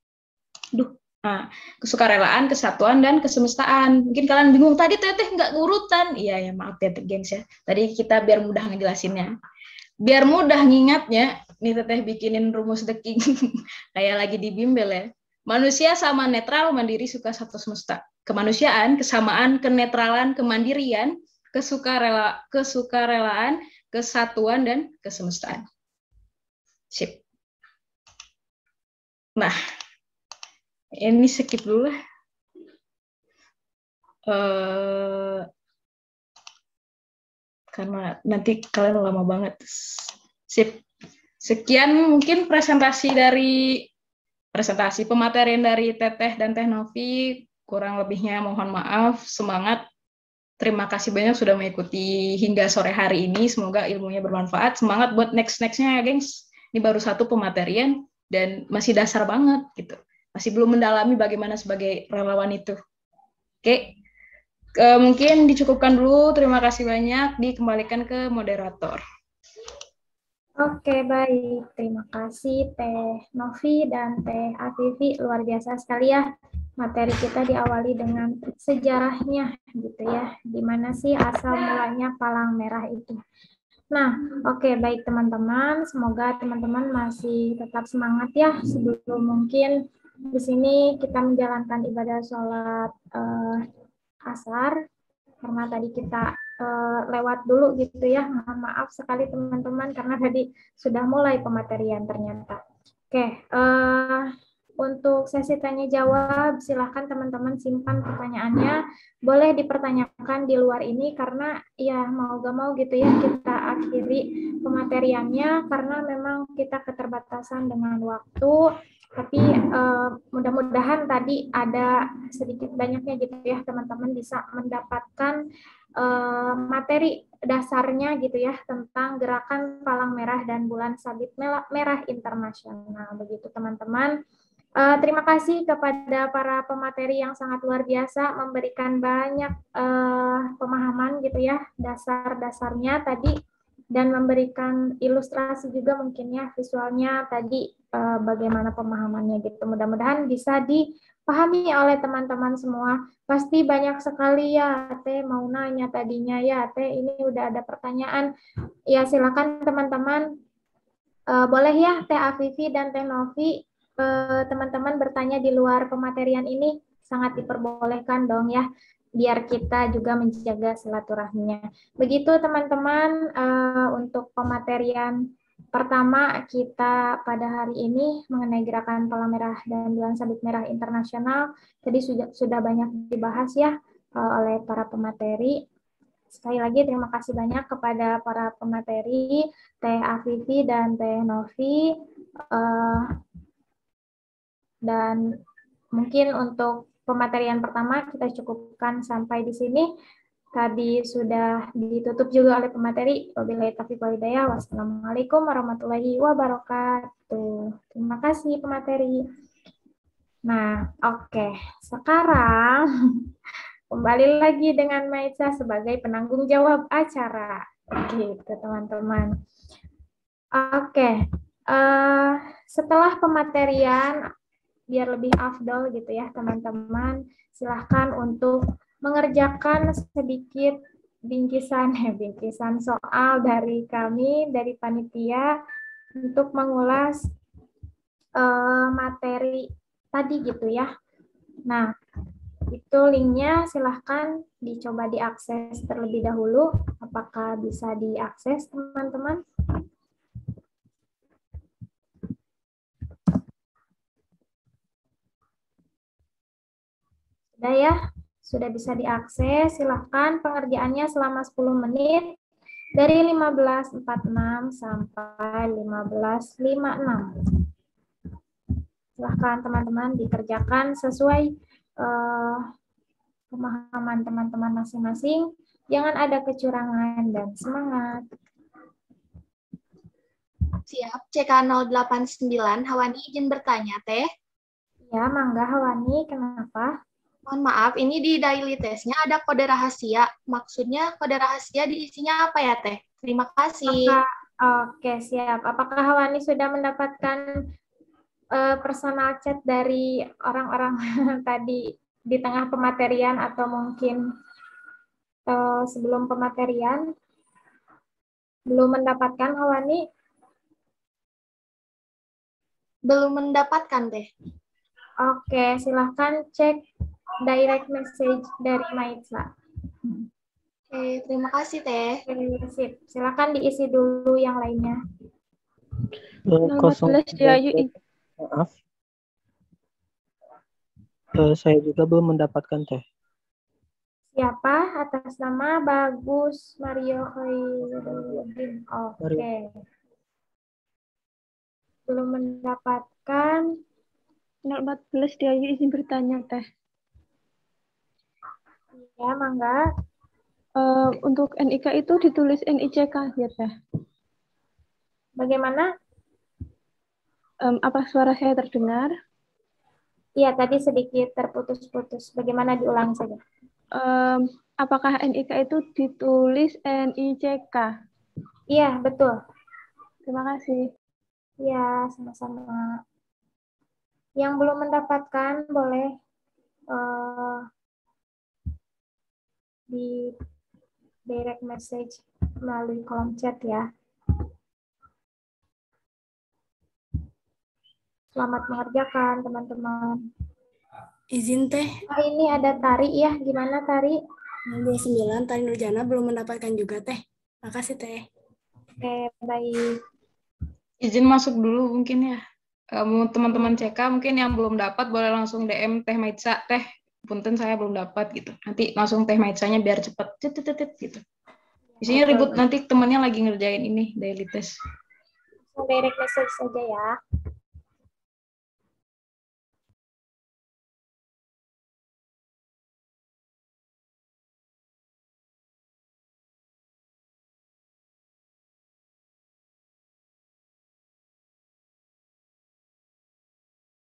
Nah, kesukarelaan, kesatuan, dan kesemestaan. Mungkin kalian bingung, tadi Teteh nggak urutan. Iya, ya maaf ya, gengs ya. Tadi kita biar mudah ngejelasinnya. Biar mudah ngingatnya, nih Teteh bikinin rumus The King. Kayak lagi di bimbel ya. Manusia sama netral, mandiri, suka, satu semesta. Kemanusiaan, kesamaan, kenetralan, kemandirian, kesukarelaan, kesatuan, dan kesemestaan. Sip. Nah, ini skip dulu lah. Karena nanti kalian lama banget. Sip. Sekian mungkin presentasi pematerian dari Teteh dan Teh Novi. Kurang lebihnya mohon maaf. Semangat. Terima kasih banyak sudah mengikuti hingga sore hari ini. Semoga ilmunya bermanfaat. Semangat buat next-nextnya ya, gengs. Ini baru satu pematerian dan masih dasar banget gitu. Masih belum mendalami bagaimana sebagai relawan itu. Oke. Mungkin dicukupkan dulu. Terima kasih banyak. Dikembalikan ke moderator. Oke, baik. Terima kasih Teh Novi dan Teh Afifi. Luar biasa sekali ya. Materi kita diawali dengan sejarahnya gitu ya. Di mana sih asal mulanya palang merah itu. Nah, oke, baik teman-teman. Semoga teman-teman masih tetap semangat ya. Sebelum mungkin di sini kita menjalankan ibadah sholat asar. Karena tadi kita lewat dulu gitu ya. Mohon maaf sekali teman-teman karena tadi sudah mulai pematerian ternyata. Oke, untuk sesi tanya jawab silahkan teman-teman simpan pertanyaannya. Boleh dipertanyakan di luar ini karena ya mau gak mau gitu ya kita akhiri pemateriannya karena memang kita keterbatasan dengan waktu. Tapi mudah-mudahan tadi ada sedikit banyaknya gitu ya teman-teman bisa mendapatkan materi dasarnya gitu ya tentang gerakan palang merah dan bulan sabit merah internasional begitu teman-teman. Terima kasih kepada para pemateri yang sangat luar biasa memberikan banyak pemahaman gitu ya dasar-dasarnya tadi dan memberikan ilustrasi juga mungkin ya visualnya tadi bagaimana pemahamannya gitu. Mudah-mudahan bisa dipahami oleh teman-teman semua. Pasti banyak sekali ya Teh mau nanya tadinya ya Teh ini udah ada pertanyaan. Ya silakan teman-teman boleh ya Teh Afifi dan Teh Novi teman-teman bertanya di luar pematerian ini sangat diperbolehkan dong ya biar kita juga menjaga silaturahminya. Begitu teman-teman untuk pematerian pertama kita pada hari ini mengenai gerakan palang merah dan bulan sabit merah internasional tadi sudah banyak dibahas ya oleh para pemateri. Sekali lagi terima kasih banyak kepada para pemateri Teh Afifi dan Teh Novi. Dan mungkin untuk pematerian pertama kita cukupkan sampai di sini. Tadi sudah ditutup juga oleh pemateri. Wabillahi taufiq wal hidayah. Wassalamualaikum warahmatullahi wabarakatuh. Terima kasih pemateri. Nah, oke. Sekarang kembali lagi dengan Maitza sebagai penanggung jawab acara. Gitu, teman-teman. Oke. Setelah pematerian biar lebih afdol gitu ya teman-teman, silahkan untuk mengerjakan sedikit bingkisan soal dari kami, dari panitia untuk mengulas materi tadi gitu ya. Nah, itu linknya silahkan dicoba diakses terlebih dahulu. Apakah bisa diakses, teman-teman? Sudah ya? Sudah bisa diakses. Silahkan pengerjaannya selama 10 menit dari 15.46 sampai 15.56. Silahkan teman-teman dikerjakan sesuai pemahaman teman-teman masing-masing. Jangan ada kecurangan dan semangat. Siap, CK089, Hawani izin bertanya, Teh. Ya, mangga Hawani, kenapa? Mohon maaf, ini di daily testnya ada kode rahasia. Maksudnya kode rahasia diisinya apa ya, Teh? Terima kasih. Oke, siap. Apakah Hawani sudah mendapatkan personal chat dari orang-orang tadi di tengah pematerian atau mungkin sebelum pematerian? Belum mendapatkan, Hawani? Belum mendapatkan, Teh. Oke, silahkan cek direct message dari Maitza. Oke, terima kasih, Teh. Sip. Silakan diisi dulu yang lainnya. 014 maaf. Saya juga belum mendapatkan, Teh. Siapa? Atas nama Bagus Mario Khairuddin. Oke. Belum mendapatkan. 014 dia izin bertanya, Teh. Ya, mangga. Untuk NIK itu ditulis NICK ya, Teh. Bagaimana? Apa suara saya terdengar? Iya, tadi sedikit terputus-putus. Bagaimana diulang saja? Apakah NIK itu ditulis NICK? Iya, betul. Terima kasih. Iya, sama-sama. Yang belum mendapatkan boleh di direct message melalui kolom chat ya. Selamat mengerjakan, teman-teman. Izin, Teh. Ini ada Tari ya. Gimana, Tari? 29, Tari Nurjana belum mendapatkan juga, Teh. Makasih, Teh. Oke, baik. Izin masuk dulu mungkin ya. Teman-teman CK mungkin yang belum dapat boleh langsung DM Teh Maitza. Teh, punten saya belum dapat gitu. Nanti langsung Teh Maitzanya biar cepet. Gitu. Isinya ribut nanti temannya lagi ngerjain ini daily test. Direct message saja ya.